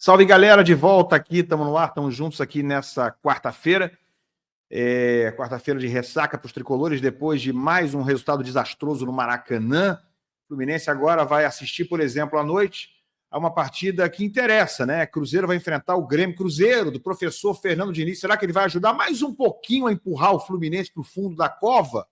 Salve, galera, de volta aqui, estamos no ar, estamos juntos aqui nessa quarta-feira. Quarta-feira de ressaca para os tricolores, depois de mais um resultado desastroso no Maracanã. O Fluminense agora vai assistir, por exemplo, à noite, a uma partida que interessa, né? Cruzeiro vai enfrentar o Grêmio. Cruzeiro, do professor Fernando Diniz. Será que ele vai ajudar mais um pouquinho a empurrar o Fluminense para o fundo da cova?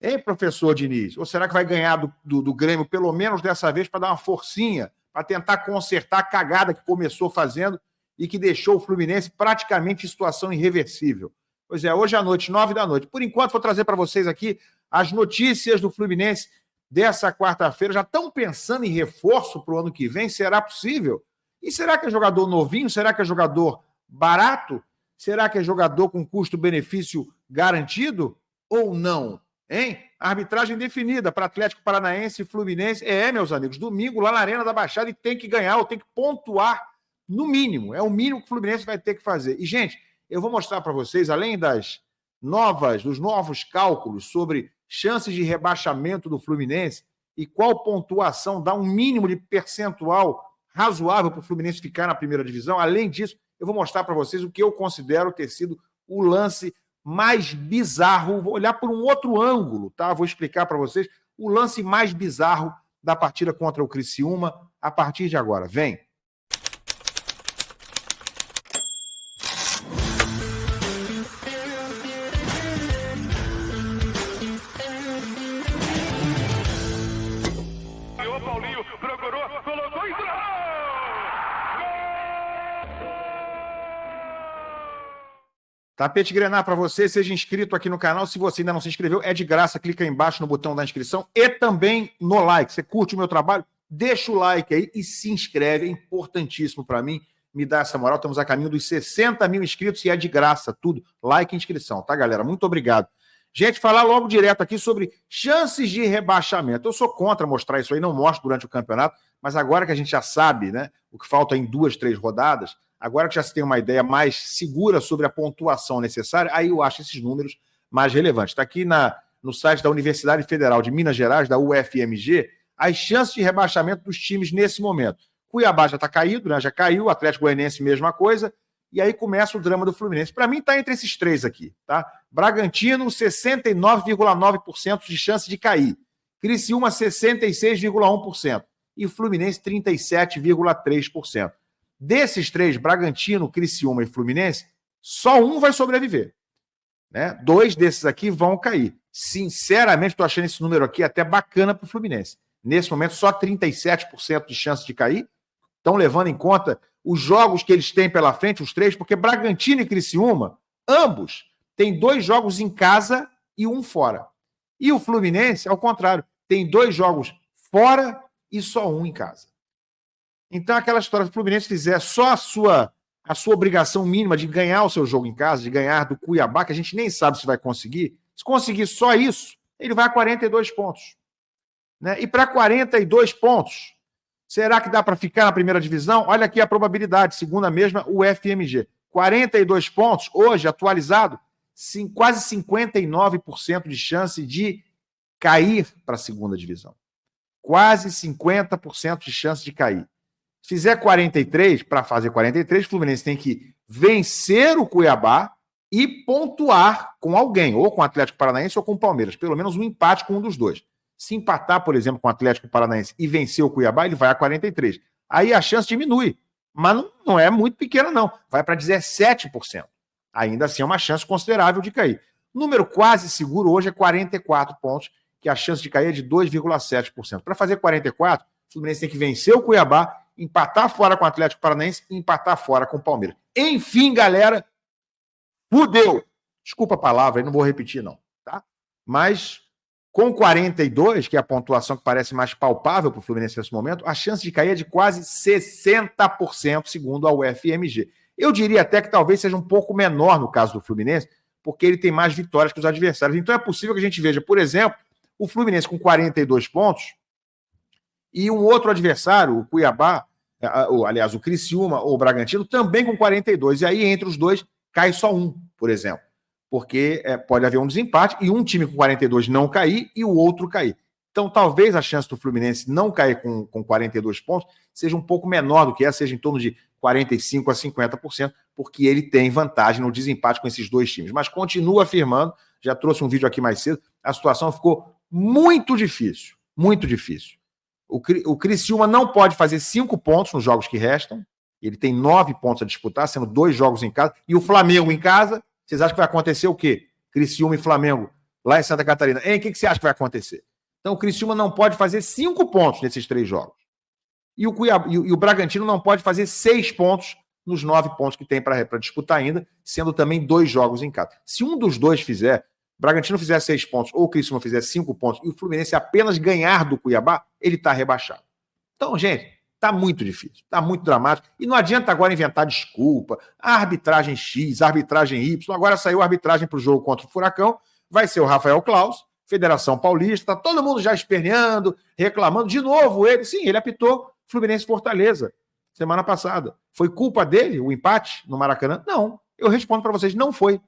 Hein, professor Diniz? Ou será que vai ganhar do Grêmio, pelo menos dessa vez, para dar uma forcinha, para tentar consertar a cagada que começou fazendo e que deixou o Fluminense praticamente em situação irreversível? Pois é, hoje à noite, 9 da noite. Por enquanto, vou trazer para vocês aqui as notícias do Fluminense dessa quarta-feira. Já estão pensando em reforço para o ano que vem? Será possível? E será que é jogador novinho? Será que é jogador barato? Será que é jogador com custo-benefício garantido ou não? Hein? Arbitragem definida para Atlético Paranaense e Fluminense. Meus amigos, domingo lá na Arena da Baixada, e tem que ganhar ou tem que pontuar no mínimo. É o mínimo que o Fluminense vai ter que fazer. E, gente, eu vou mostrar para vocês, além dos novos cálculos sobre chances de rebaixamento do Fluminense e qual pontuação dá um mínimo de percentual razoável para o Fluminense ficar na primeira divisão. Além disso, eu vou mostrar para vocês o que eu considero ter sido o lance mais bizarro. Vou olhar por um outro ângulo, tá? Vou explicar para vocês o lance mais bizarro da partida contra o Criciúma a partir de agora. Vem! Paulinho procurou, colocou e entrou! Tapete Grená para você, seja inscrito aqui no canal. Se você ainda não se inscreveu, é de graça, clica aí embaixo no botão da inscrição e também no like. Você curte o meu trabalho? Deixa o like aí e se inscreve, é importantíssimo para mim, me dá essa moral. Estamos a caminho dos 60 mil inscritos e é de graça tudo, like e inscrição, tá, galera? Muito obrigado. Gente, falar logo direto aqui sobre chances de rebaixamento. Eu sou contra mostrar isso aí, não mostro durante o campeonato, mas agora que a gente já sabe, né, o que falta em 2, 3 rodadas, agora que já se tem uma ideia mais segura sobre a pontuação necessária, aí eu acho esses números mais relevantes. Está aqui no site da Universidade Federal de Minas Gerais, da UFMG, as chances de rebaixamento dos times nesse momento. Cuiabá já está caído, né? Já caiu, Atlético Goianiense, mesma coisa, e aí começa o drama do Fluminense. Para mim, está entre esses três aqui, tá? Bragantino, 69,9% de chance de cair. Criciúma, 66,1%. E Fluminense, 37,3%. Desses três, Bragantino, Criciúma e Fluminense, só um vai sobreviver, né? 2 desses aqui vão cair. Sinceramente, estou achando esse número aqui até bacana para o Fluminense. Nesse momento, só 37% de chance de cair. Estão levando em conta os jogos que eles têm pela frente, os três, porque Bragantino e Criciúma, ambos, têm 2 jogos em casa e um fora. E o Fluminense, ao contrário, tem 2 jogos fora e só um em casa. Então, aquela história do Fluminense fizer só a sua obrigação mínima de ganhar o seu jogo em casa, de ganhar do Cuiabá, que a gente nem sabe se vai conseguir, se conseguir só isso, ele vai a 42 pontos. Né? E para 42 pontos, será que dá para ficar na primeira divisão? Olha aqui a probabilidade, segundo a mesma UFMG. 42 pontos, hoje, atualizado, quase 59% de chance de cair para a segunda divisão. Quase 50% de chance de cair. Se fizer 43, para fazer 43, o Fluminense tem que vencer o Cuiabá e pontuar com alguém, ou com o Atlético Paranaense ou com o Palmeiras. Pelo menos um empate com um dos dois. Se empatar, por exemplo, com o Atlético Paranaense e vencer o Cuiabá, ele vai a 43. Aí a chance diminui, mas não é muito pequena, não. Vai para 17%. Ainda assim é uma chance considerável de cair. Número quase seguro hoje é 44 pontos, que a chance de cair é de 2,7%. Para fazer 44, o Fluminense tem que vencer o Cuiabá, empatar fora com o Atlético Paranaense e empatar fora com o Palmeiras. Enfim, galera, fudeu. Desculpa a palavra, não vou repetir, não. Tá? Mas com 42, que é a pontuação que parece mais palpável para o Fluminense nesse momento, a chance de cair é de quase 60%, segundo a UFMG. Eu diria até que talvez seja um pouco menor no caso do Fluminense, porque ele tem mais vitórias que os adversários. Então é possível que a gente veja, por exemplo, o Fluminense com 42 pontos e um outro adversário, o Cuiabá, aliás, o Criciúma ou o Bragantino, também com 42. E aí, entre os dois, cai só um, por exemplo. Porque pode haver um desempate e um time com 42 não cair e o outro cair. Então, talvez a chance do Fluminense não cair com 42 pontos seja um pouco menor do que essa, seja em torno de 45% a 50%, porque ele tem vantagem no desempate com esses dois times. Mas continua afirmando, já trouxe um vídeo aqui mais cedo, a situação ficou muito difícil, muito difícil. O Criciúma não pode fazer 5 pontos nos jogos que restam, ele tem 9 pontos a disputar, sendo 2 jogos em casa, e o Flamengo em casa, vocês acham que vai acontecer o quê? Criciúma e Flamengo, lá em Santa Catarina. O que você acha que vai acontecer? Então o Criciúma não pode fazer 5 pontos nesses 3 jogos. E o Bragantino não pode fazer 6 pontos nos 9 pontos que tem para disputar ainda, sendo também 2 jogos em casa. Se um dos dois fizer, o Bragantino fizer 6 pontos ou o Criciúma fizer 5 pontos e o Fluminense apenas ganhar do Cuiabá, ele está rebaixado. Então, gente, está muito difícil, está muito dramático. E não adianta agora inventar desculpa, a arbitragem X, a arbitragem Y. Agora saiu a arbitragem para o jogo contra o Furacão, vai ser o Rafael Claus, Federação Paulista, está todo mundo já esperneando, reclamando. De novo, ele apitou Fluminense Fortaleza semana passada. Foi culpa dele o empate no Maracanã? Não. Eu respondo para vocês, não foi.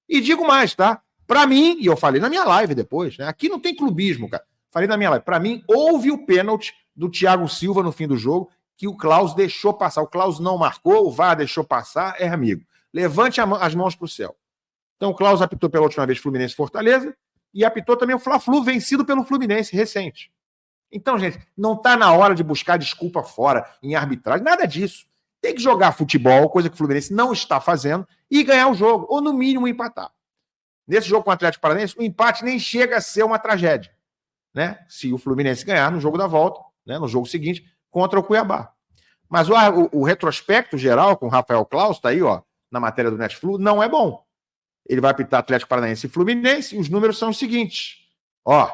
E digo mais, tá? Para mim, e eu falei na minha live depois, né? Aqui não tem clubismo, cara. Falei na minha live. Para mim, houve o pênalti do Thiago Silva no fim do jogo, que o Klaus deixou passar. O Klaus não marcou, o VAR deixou passar, amigo. Levante as mãos para o céu. Então o Klaus apitou pela última vez Fluminense Fortaleza e apitou também o Fla-Flu vencido pelo Fluminense recente. Então, gente, não está na hora de buscar desculpa fora, em arbitragem, nada disso. Tem que jogar futebol, coisa que o Fluminense não está fazendo, e ganhar o jogo, ou no mínimo empatar. Nesse jogo com o Atlético Paranaense, o empate nem chega a ser uma tragédia, né? Se o Fluminense ganhar no jogo da volta, né, no jogo seguinte, contra o Cuiabá. Mas o retrospecto geral com o Rafael Claus, está aí, ó, na matéria do Netflix, não é bom. Ele vai apitar Atlético Paranaense e Fluminense, e os números são os seguintes. Ó,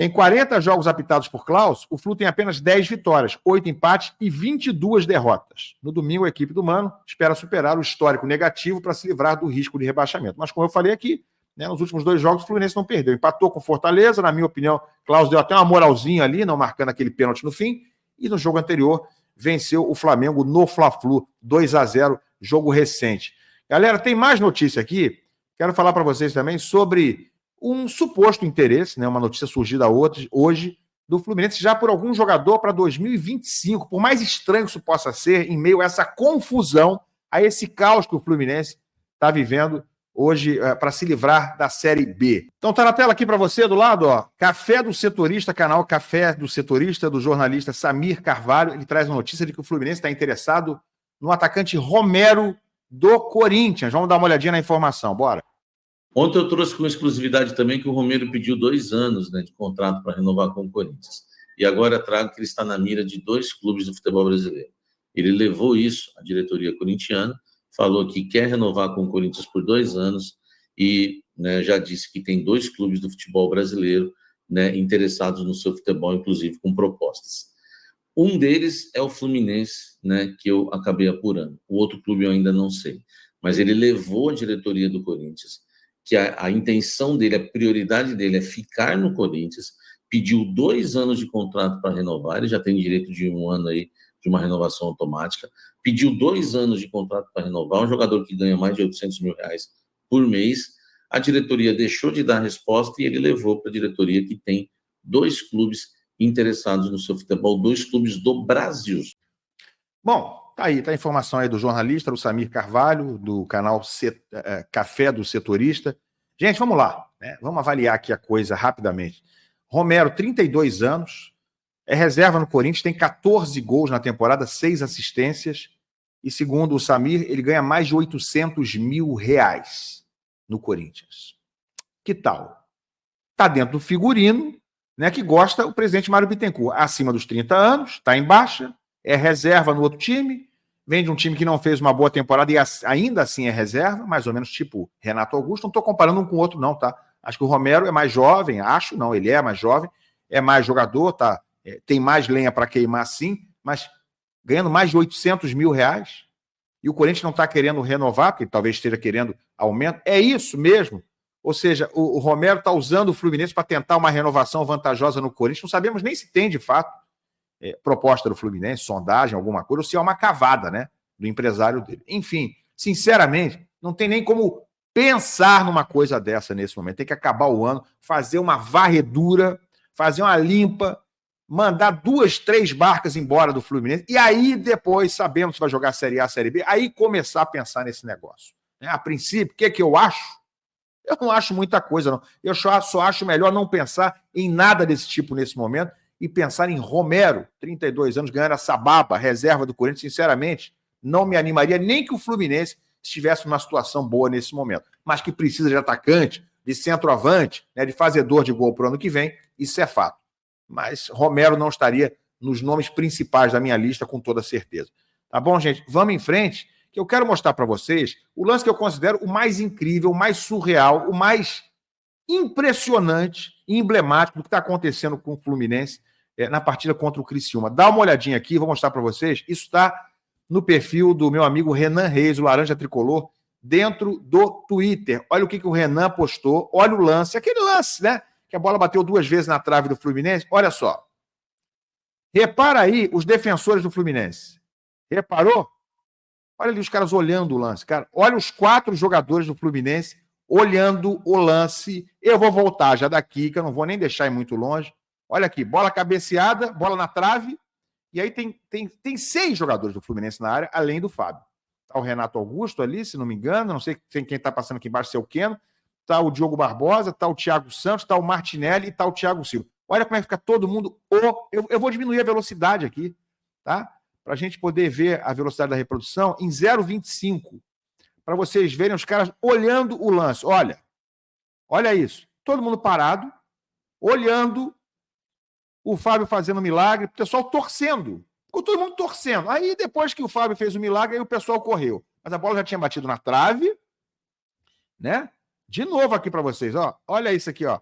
em 40 jogos apitados por Klaus, o Flu tem apenas 10 vitórias, 8 empates e 22 derrotas. No domingo, a equipe do Mano espera superar o histórico negativo para se livrar do risco de rebaixamento. Mas, como eu falei aqui, né, nos últimos 2 jogos, o Fluminense não perdeu. Empatou com Fortaleza, na minha opinião, Klaus deu até uma moralzinha ali, não marcando aquele pênalti no fim. E no jogo anterior, venceu o Flamengo no Fla-Flu, 2-0, jogo recente. Galera, tem mais notícia aqui. Quero falar para vocês também sobre um suposto interesse, né, uma notícia surgida hoje, do Fluminense já por algum jogador para 2025, por mais estranho que isso possa ser, em meio a essa confusão, a esse caos que o Fluminense está vivendo hoje para se livrar da Série B. Então tá na tela aqui para você, do lado, ó, Café do Setorista, canal Café do Setorista, do jornalista Samir Carvalho. Ele traz a notícia de que o Fluminense está interessado no atacante Romero do Corinthians. Vamos dar uma olhadinha na informação, bora. Ontem eu trouxe com exclusividade também que o Romero pediu 2 anos, né, de contrato para renovar com o Corinthians. E agora trago que ele está na mira de 2 clubes do futebol brasileiro. Ele levou isso à diretoria corintiana, falou que quer renovar com o Corinthians por 2 anos e, né, já disse que tem 2 clubes do futebol brasileiro, né, interessados no seu futebol, inclusive com propostas. Um deles é o Fluminense, né, que eu acabei apurando. O outro clube eu ainda não sei. Mas ele levou à diretoria do Corinthians que a intenção dele, a prioridade dele é ficar no Corinthians, pediu 2 anos de contrato para renovar, ele já tem direito de 1 ano aí, de uma renovação automática, pediu 2 anos de contrato para renovar, um jogador que ganha mais de R$800 mil por mês, a diretoria deixou de dar resposta e ele levou para a diretoria que tem 2 clubes interessados no seu futebol, 2 clubes do Brasil. Bom, tá aí, tá a informação aí do jornalista, do Samir Carvalho, do canal Café do Setorista. Gente, vamos lá, né? Vamos avaliar aqui a coisa rapidamente. Romero, 32 anos, é reserva no Corinthians, tem 14 gols na temporada, 6 assistências, e segundo o Samir, ele ganha mais de R$800 mil no Corinthians. Que tal? Tá dentro do figurino, né, que gosta o presidente Mário Bittencourt, acima dos 30 anos, está em baixa, é reserva no outro time, vem de um time que não fez uma boa temporada e ainda assim é reserva, mais ou menos tipo Renato Augusto. Não estou comparando um com o outro, não, tá? Acho que o Romero é mais jovem, ele é mais jovem, é mais jogador, tá? Tem mais lenha para queimar, sim, mas ganhando mais de R$800 mil e o Corinthians não está querendo renovar, porque talvez esteja querendo aumento. É isso mesmo? Ou seja, o Romero está usando o Fluminense para tentar uma renovação vantajosa no Corinthians. Não sabemos nem se tem, de fato, proposta do Fluminense, sondagem, alguma coisa, ou se é uma cavada, né, do empresário dele. Enfim, sinceramente, não tem nem como pensar numa coisa dessa nesse momento. Tem que acabar o ano, fazer uma varredura, fazer uma limpa mandar 2, 3 barcas embora do Fluminense, e aí depois, sabendo se vai jogar Série A, Série B, aí começar a pensar nesse negócio. A princípio, o que eu acho? Eu não acho muita coisa, não. Eu só acho melhor não pensar em nada desse tipo nesse momento e pensar em Romero, 32 anos, ganhando essa baba, reserva do Corinthians. Sinceramente, não me animaria nem que o Fluminense estivesse numa situação boa nesse momento, mas que precisa de atacante, de centroavante, né, de fazedor de gol para o ano que vem, isso é fato. Mas Romero não estaria nos nomes principais da minha lista com toda certeza. Tá bom, gente? Vamos em frente, que eu quero mostrar para vocês o lance que eu considero o mais incrível, o mais surreal, o mais impressionante e emblemático do que está acontecendo com o Fluminense na partida contra o Criciúma. Dá uma olhadinha aqui, vou mostrar para vocês. Isso está no perfil do meu amigo Renan Reis, o Laranja Tricolor, dentro do Twitter. Olha o que o Renan postou, olha o lance, aquele lance, né? Que a bola bateu 2 vezes na trave do Fluminense. Olha só. Repara aí os defensores do Fluminense. Reparou? Olha ali os caras olhando o lance. Cara, olha os 4 jogadores do Fluminense olhando o lance. Eu vou voltar já daqui, que eu não vou nem deixar ir muito longe. Olha aqui, bola cabeceada, bola na trave. E aí tem 6 jogadores do Fluminense na área, além do Fábio. Tá o Renato Augusto ali, se não me engano. Não sei quem está passando aqui embaixo, se é o Keno. Tá o Diogo Barbosa, tá o Thiago Santos, tá o Martinelli e tá o Thiago Silva. Olha como é que fica todo mundo. Eu vou diminuir a velocidade aqui, tá? Para a gente poder ver a velocidade da reprodução em 0,25. Para vocês verem os caras olhando o lance. Olha isso. Todo mundo parado, olhando o Fábio fazendo um milagre, o pessoal torcendo. Ficou todo mundo torcendo. Aí, depois que o Fábio fez o milagre, aí o pessoal correu. Mas a bola já tinha batido na trave, né? De novo aqui para vocês, ó. Olha isso aqui, ó.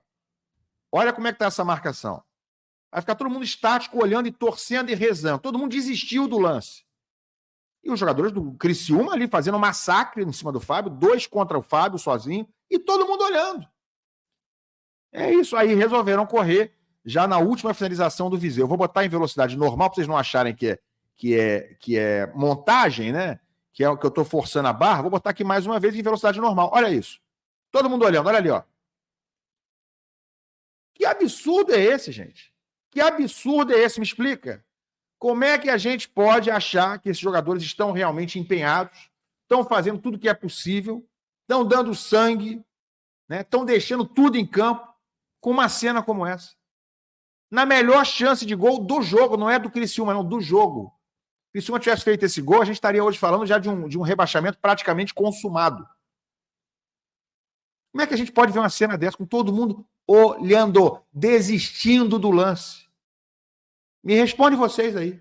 Olha como é que tá essa marcação. Vai ficar todo mundo estático, olhando e torcendo e rezando. Todo mundo desistiu do lance. E os jogadores do Criciúma ali fazendo um massacre em cima do Fábio, 2 contra o Fábio sozinho, e todo mundo olhando. É isso aí, resolveram correr já na última finalização do Viseu. Eu vou botar em velocidade normal para vocês não acharem que é montagem, né? Que é o que eu estou forçando a barra. Vou botar aqui mais uma vez em velocidade normal. Olha isso. Todo mundo olhando, olha ali, ó. Que absurdo é esse, gente? Que absurdo é esse? Me explica. Como é que a gente pode achar que esses jogadores estão realmente empenhados, estão fazendo tudo que é possível, estão dando sangue, né? Estão deixando tudo em campo com uma cena como essa? Na melhor chance de gol do jogo, não é do Criciúma, não, do jogo. Se o Criciúma tivesse feito esse gol, a gente estaria hoje falando já de um rebaixamento praticamente consumado. Como é que a gente pode ver uma cena dessa com todo mundo olhando, desistindo do lance? Me responde vocês aí.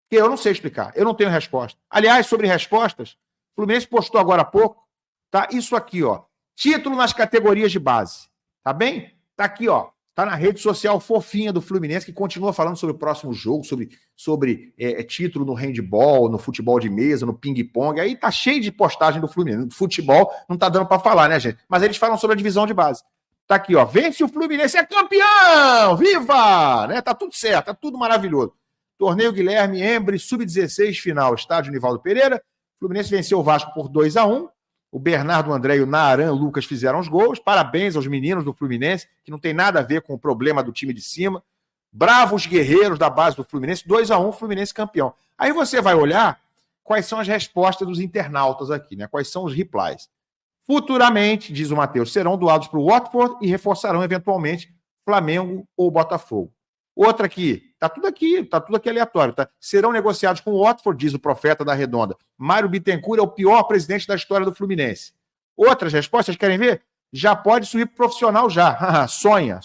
Que eu não sei explicar, eu não tenho resposta. Aliás, sobre respostas, o Fluminense postou agora há pouco, tá? Isso aqui, ó. Título nas categorias de base. Tá bem? Tá aqui, ó. Tá na rede social fofinha do Fluminense, que continua falando sobre o próximo jogo, sobre título no handball, no futebol de mesa, no ping-pong. Aí tá cheio de postagem do Fluminense. Do futebol não tá dando para falar, né, gente? Mas eles falam sobre a divisão de base. Tá aqui, ó. Vence o Fluminense, é campeão! Viva! Né? Tá tudo certo, tá tudo maravilhoso. Torneio Guilherme Embre, sub-16 final, estádio Nivaldo Pereira. O Fluminense venceu o Vasco por 2-1. O Bernardo André e o Naaran Lucas fizeram os gols. Parabéns aos meninos do Fluminense, que não tem nada a ver com o problema do time de cima. Bravos guerreiros da base do Fluminense, 2-1, Fluminense campeão. Aí você vai olhar quais são as respostas dos internautas aqui, né? Quais são os replies. Futuramente, diz o Matheus, serão doados para o Watford e reforçarão eventualmente Flamengo ou Botafogo. Outra aqui, tá tudo aqui aleatório, tá? Serão negociados com o Watford, diz o profeta da Redonda. Mário Bittencourt é o pior presidente da história do Fluminense. Outras respostas, querem ver? Já pode subir pro profissional já. Sonha.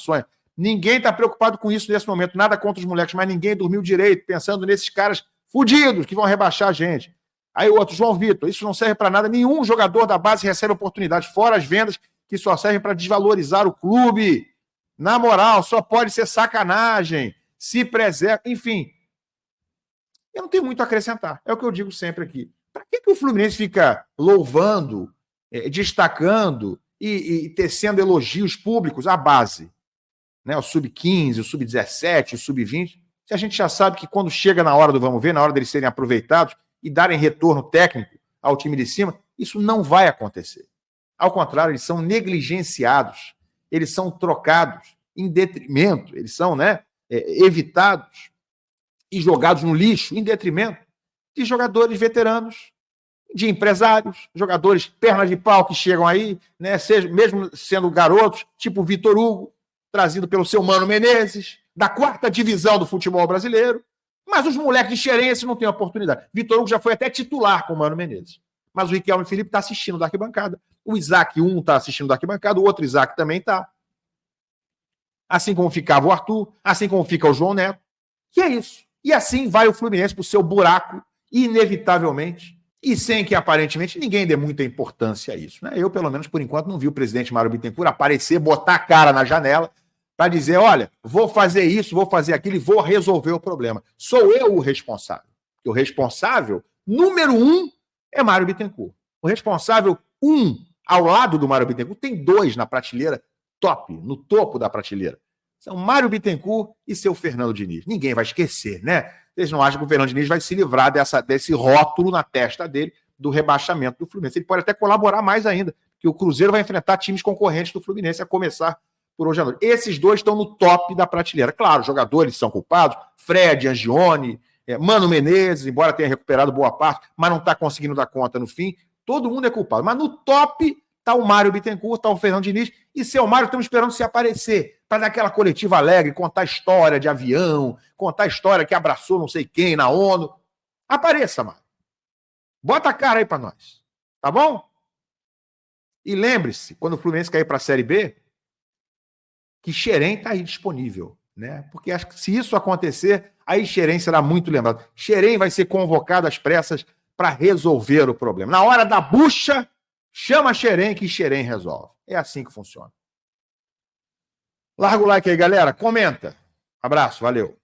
Ninguém tá preocupado com isso nesse momento, nada contra os moleques, mas ninguém dormiu direito, pensando nesses caras fudidos que vão rebaixar a gente. Aí o outro, João Vitor, isso não serve para nada, nenhum jogador da base recebe oportunidade, fora as vendas que só servem para desvalorizar o clube. Na moral, só pode ser sacanagem, se preserva, enfim. Eu não tenho muito a acrescentar, é o que eu digo sempre aqui. Para que o Fluminense fica louvando, destacando e tecendo elogios públicos à base? Né? O sub-15, o sub-17, o sub-20, se a gente já sabe que quando chega na hora do vamos ver, na hora deles serem aproveitados e darem retorno técnico ao time de cima, isso não vai acontecer. Ao contrário, eles são negligenciados. Eles são trocados em detrimento, eles são, né, evitados e jogados no lixo em detrimento de jogadores veteranos, de empresários, jogadores pernas de pau que chegam aí, né, mesmo sendo garotos, tipo Vitor Hugo, trazido pelo seu Mano Menezes, da 4ª divisão do futebol brasileiro, mas os moleques de Xerém, esse não tem oportunidade. Vitor Hugo já foi até titular com o Mano Menezes, mas o Riquelme Felipe está assistindo da arquibancada, o Isaac, um está assistindo da arquibancada, o outro Isaac também está, assim como ficava o Arthur, assim como fica o João Neto, que é isso. E assim vai o Fluminense para o seu buraco, inevitavelmente, e sem que, aparentemente, ninguém dê muita importância a isso. Né? Eu, pelo menos, por enquanto, não vi o presidente Mário Bittencourt aparecer, botar a cara na janela para dizer, olha, vou fazer isso, vou fazer aquilo e vou resolver o problema. Sou eu o responsável. Porque o responsável, número 1, é Mário Bittencourt. O responsável 1, ao lado do Mário Bittencourt, tem 2 na prateleira top, no topo da prateleira. São Mário Bittencourt e seu Fernando Diniz. Ninguém vai esquecer, né? Vocês não acham que o Fernando Diniz vai se livrar desse rótulo na testa dele do rebaixamento do Fluminense. Ele pode até colaborar mais ainda, porque o Cruzeiro vai enfrentar times concorrentes do Fluminense, a começar por hoje à noite. Esses 2 estão no top da prateleira. Claro, os jogadores são culpados, Fred, Angione, Mano Menezes, embora tenha recuperado boa parte, mas não está conseguindo dar conta no fim. Todo mundo é culpado. Mas no top está o Mário Bittencourt, está o Fernando Diniz, e seu Mário estamos esperando se aparecer, para dar aquela coletiva alegre, contar história de avião, contar história que abraçou não sei quem na ONU. Apareça, Mário. Bota a cara aí para nós. Tá bom? E lembre-se, quando o Fluminense cair para a Série B, que Xerém está aí disponível, né? Porque acho que se isso acontecer, aí Xerém será muito lembrado. Xerém vai ser convocado às pressas para resolver o problema. Na hora da bucha, chama Xerém que Xerém resolve. É assim que funciona. Larga o like aí, galera. Comenta. Abraço, valeu.